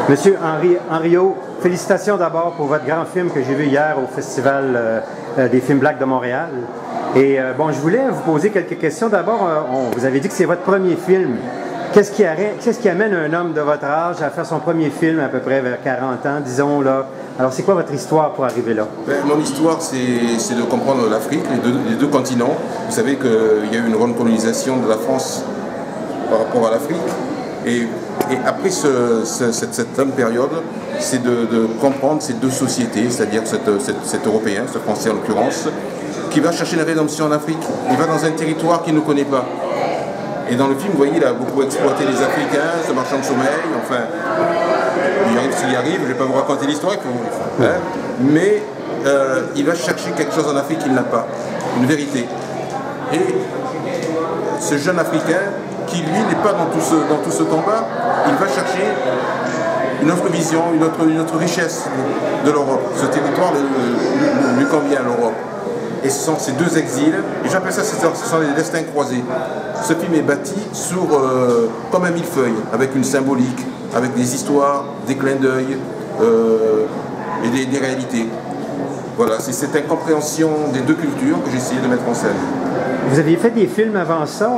Monsieur Henriot, félicitations d'abord pour votre grand film que j'ai vu hier au Festival des films Blacks de Montréal. Et bon, je voulais vous poser quelques questions. D'abord, vous avez dit que c'est votre premier film. Qu'est-ce qui amène un homme de votre âge à faire son premier film à peu près vers 40 ans, disons là? Alors, c'est quoi votre histoire pour arriver là? Mon histoire, c'est de comprendre l'Afrique, les deux continents. Vous savez qu'il y a eu une grande colonisation de la France par rapport à l'Afrique. Et après cette longue période, c'est de comprendre ces deux sociétés, c'est-à-dire cet Européen, ce Français en l'occurrence, qui va chercher une rédemption en Afrique. Il va dans un territoire qu'il ne connaît pas. Et dans le film, vous voyez, il a beaucoup exploité les Africains, ce marchand de sommeil, enfin, il arrive s'il y arrive, je ne vais pas vous raconter l'histoire, mais il va chercher quelque chose en Afrique qu'il n'a pas, une vérité. Et ce jeune Africain, qui lui n'est pas dans tout ce combat, il va chercher une autre vision, une autre richesse de l'Europe. Ce territoire lui convient à l'Europe. Et ce sont ces deux exils, et j'appelle ça, ce sont des destins croisés. Ce film est bâti sur, comme un millefeuille, avec une symbolique, avec des histoires, des clins d'œil et des réalités. Voilà, c'est cette incompréhension des deux cultures que j'ai essayé de mettre en scène. Vous aviez fait des films avant ça?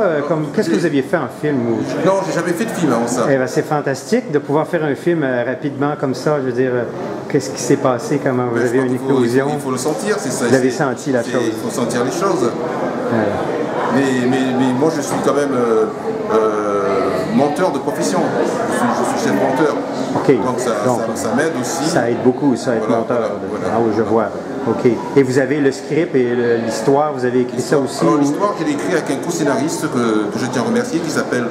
Qu'est-ce que vous aviez fait en film? Non, j'ai jamais fait de film avant ça. Eh ben, c'est fantastique de pouvoir faire un film rapidement comme ça. Je veux dire, qu'est-ce qui s'est passé? Comment vous avez une éclosion? Il faut le sentir, c'est ça. Vous avez senti la chose. Il faut sentir les choses. Mais moi, je suis quand même monteur de profession. Je suis chef monteur. Okay. Donc ça m'aide aussi. Ça aide beaucoup, ça, être monteur. Voilà. Ah oui, je vois. OK. Et vous avez le script et l'histoire, vous avez écrit ça aussi? Alors l'histoire, je l'ai écrit avec un co-scénariste que je tiens à remercier, qui s'appelle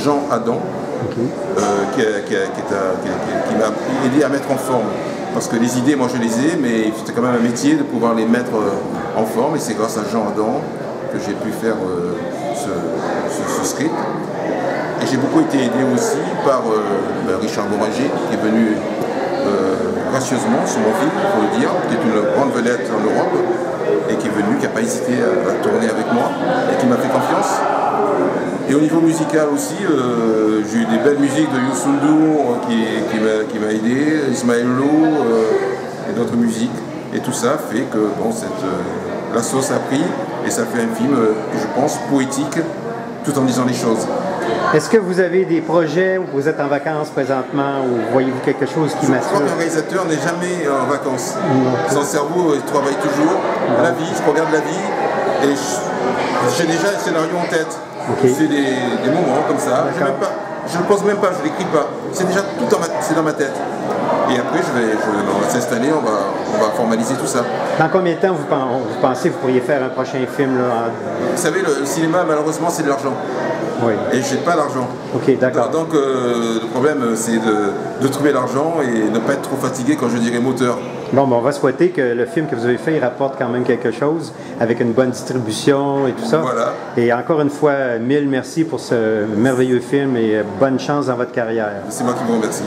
Jean Adam, qui m'a aidé à mettre en forme. Parce que les idées, moi je les ai, mais c'était quand même un métier de pouvoir les mettre en forme, et c'est grâce à Jean Adam que j'ai pu faire ce script. Et j'ai beaucoup été aidé aussi par Richard Boranger, qui est venu gracieusement sur mon film, il faut le dire, qui est une grande vedette en Europe, et qui est venu, qui n'a pas hésité à tourner avec moi, et qui m'a fait confiance. Et au niveau musical aussi, j'ai eu des belles musiques de Youssou N'Dour qui m'a aidé, Ismaël Lo et d'autres musiques. Et tout ça fait que bon, la sauce a pris, et ça fait un film que je pense poétique, tout en disant les choses. Est-ce que vous avez des projets où vous êtes en vacances présentement, ou voyez-vous quelque chose qui m'assure? Je crois qu'un réalisateur n'est jamais en vacances. Son cerveau travaille toujours. La vie, je regarde la vie, et j'ai déjà un scénario en tête. C'est des moments comme ça. Je ne pense même pas, je ne l'écris pas. C'est déjà tout dans ma tête. Et après, on va s'installer, on va formaliser tout ça. Dans combien de temps vous pensez que vous pourriez faire un prochain film là? Vous savez, le cinéma, malheureusement, c'est de l'argent. Oui. Et je n'ai pas l'argent. Ok, d'accord. Donc le problème, c'est de trouver l'argent et ne pas être trop fatigué quand je dirais moteur. Bon, on va souhaiter que le film que vous avez fait, il rapporte quand même quelque chose, avec une bonne distribution et tout ça. Voilà. Et encore une fois, mille merci pour ce merveilleux film et bonne chance dans votre carrière. C'est moi qui vous remercie.